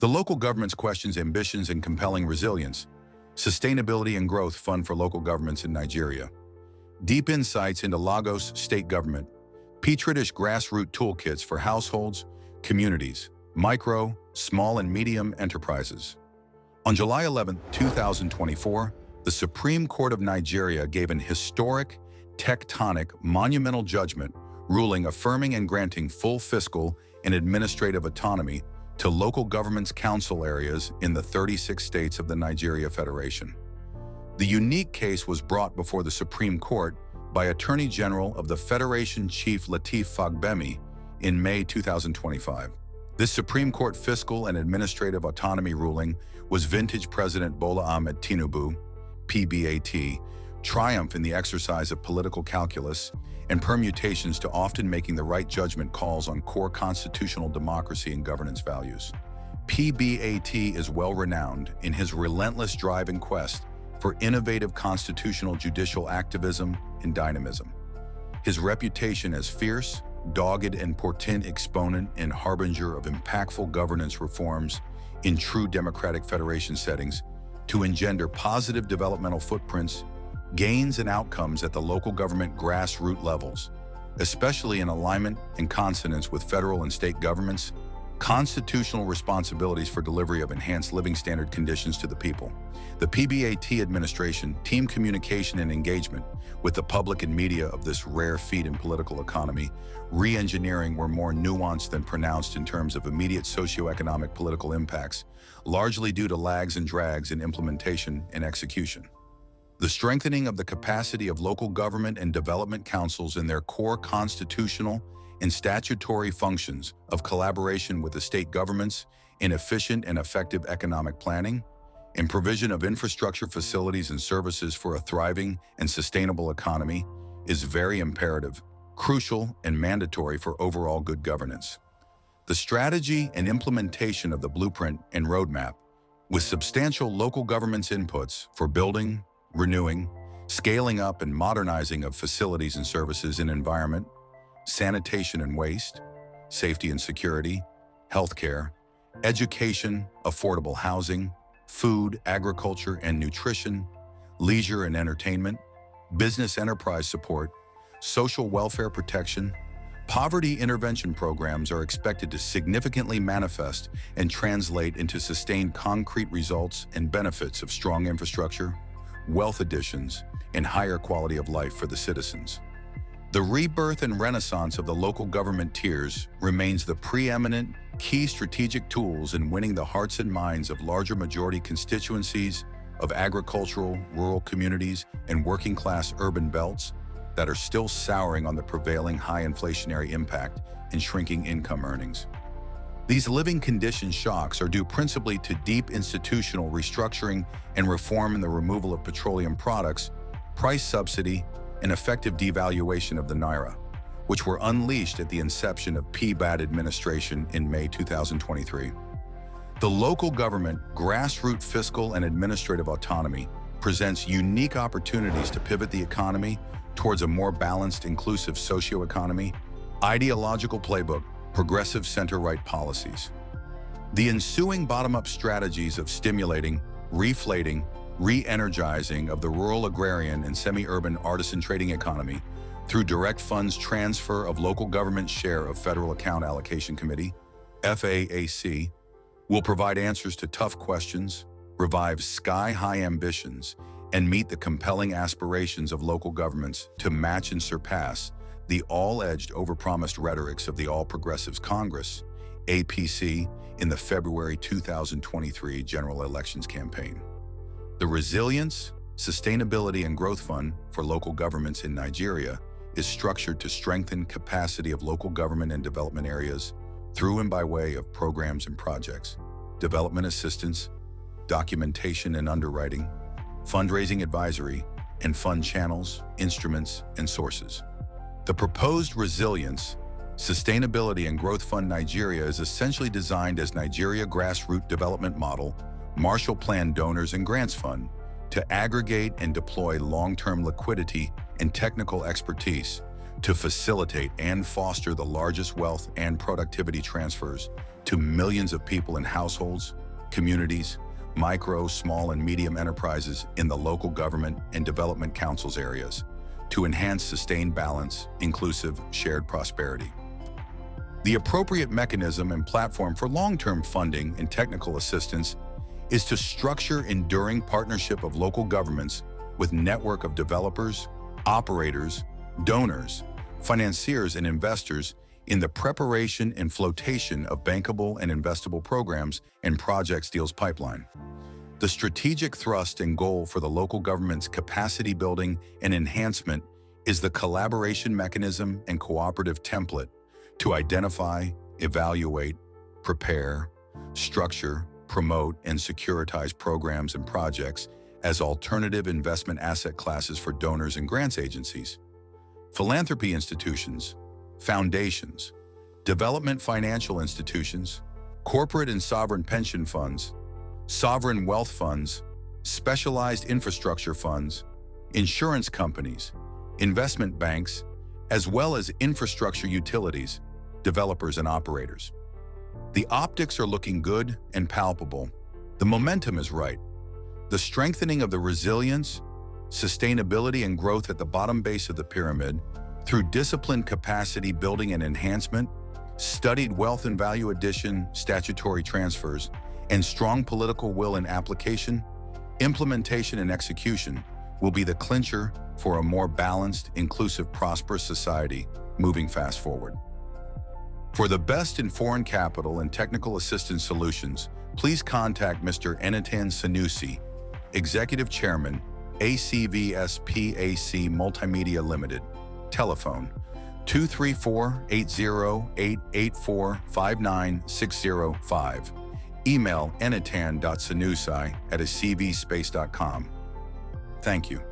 The Local Governments Questions, Ambitions, and Compelling Resilience, Sustainability and Growth Fund for Local Governments in Nigeria. Deep insights into Lagos state government. PETRIDISH Grassroot Toolkits for households, communities, micro, small, and medium enterprises. On July 11, 2024, the Supreme Court of Nigeria gave an historic, tectonic, monumental judgment ruling affirming and granting full fiscal and administrative autonomy to local governments' council areas in the 36 states of the Nigeria Federation. The unique case was brought before the Supreme Court by Attorney General of the Federation Chief Lateef Fagbemi in May 2025. This Supreme Court fiscal and administrative autonomy ruling was vintage President Bola Ahmed Tinubu, PBAT, triumph in the exercise of political calculus and permutations to often making the right judgment calls on core constitutional democracy and governance values. PBAT is well-renowned in his relentless drive and quest for innovative constitutional judicial activism and dynamism. His reputation as fierce, dogged, and potent exponent and harbinger of impactful governance reforms in true democratic federation settings to engender positive developmental footprints, gains, and outcomes at the local government grassroots levels, especially in alignment and consonance with federal and state governments, constitutional responsibilities for delivery of enhanced living standard conditions to the people. The PBAT administration, team communication and engagement with the public and media of this rare feat in political economy, re-engineering were more nuanced than pronounced in terms of immediate socioeconomic political impacts, largely due to lags and drags in implementation and execution. The strengthening of the capacity of local government and development councils in their core constitutional and statutory functions of collaboration with the state governments in efficient and effective economic planning and provision of infrastructure facilities and services for a thriving and sustainable economy is very imperative, crucial, and mandatory for overall good governance. The strategy and implementation of the blueprint and roadmap, with substantial local government's inputs for building, renewing, scaling up, and modernizing of facilities and services in environment, sanitation and waste, safety and security, healthcare, education, affordable housing, food, agriculture and nutrition, leisure and entertainment, business enterprise support, social welfare protection, poverty intervention programs are expected to significantly manifest and translate into sustained concrete results and benefits of strong infrastructure, wealth additions, and higher quality of life for the citizens. The rebirth and renaissance of the local government tiers remains the preeminent key strategic tools in winning the hearts and minds of larger majority constituencies of agricultural, rural communities, and working-class urban belts that are still souring on the prevailing high inflationary impact and shrinking income earnings. These living condition shocks are due principally to deep institutional restructuring and reform in the removal of petroleum products, price subsidy, and effective devaluation of the naira, which were unleashed at the inception of PBAT administration in May 2023. The local government grassroots fiscal and administrative autonomy presents unique opportunities to pivot the economy towards a more balanced, inclusive socio-economy, ideological playbook, progressive center-right policies. The ensuing bottom-up strategies of stimulating, reflating, re-energizing of the rural agrarian and semi-urban artisan trading economy through direct funds transfer of local government share of Federal Account Allocation Committee, FAAC, will provide answers to tough questions, revive sky-high ambitions, and meet the compelling aspirations of local governments to match and surpass the all-edged, overpromised rhetorics of the All Progressives Congress, APC, in the February 2023 general elections campaign. The Resilience, Sustainability and Growth Fund for Local Governments in Nigeria is structured to strengthen capacity of local government and development areas through and by way of programs and projects, development assistance, documentation and underwriting, fundraising advisory, and fund channels, instruments, and sources. The proposed Resilience, Sustainability and Growth Fund Nigeria is essentially designed as Nigeria Grassroots Development Model, Marshall Plan Donors and Grants Fund to aggregate and deploy long-term liquidity and technical expertise to facilitate and foster the largest wealth and productivity transfers to millions of people in households, communities, micro, small, and medium enterprises in the local government and development councils areas to enhance sustained balance, inclusive, shared prosperity. The appropriate mechanism and platform for long-term funding and technical assistance is to structure enduring partnership of local governments with network of developers, operators, donors, financiers, and investors in the preparation and flotation of bankable and investable programs and projects deals pipeline. The strategic thrust and goal for the local government's capacity building and enhancement is the collaboration mechanism and cooperative template to identify, evaluate, prepare, structure, promote, and securitize programs and projects as alternative investment asset classes for donors and grants agencies, philanthropy institutions, foundations, development financial institutions, corporate and sovereign pension funds, sovereign wealth funds, specialized infrastructure funds, insurance companies, investment banks, as well as infrastructure utilities, developers, and operators. The optics are looking good and palpable. The momentum is right. The strengthening of the resilience, sustainability, and growth at the bottom base of the pyramid through disciplined capacity building and enhancement, studied wealth and value addition, statutory transfers, and strong political will and application, implementation, and execution will be the clincher for a more balanced, inclusive, prosperous society moving fast forward. For the best in foreign capital and technical assistance solutions, please contact Mr. Enitan Sanusi, Executive Chairman, ACVSPAC Multimedia Limited. Telephone 234-808-8459-605. Email enitan.sanusi@acvspace.com. Thank you.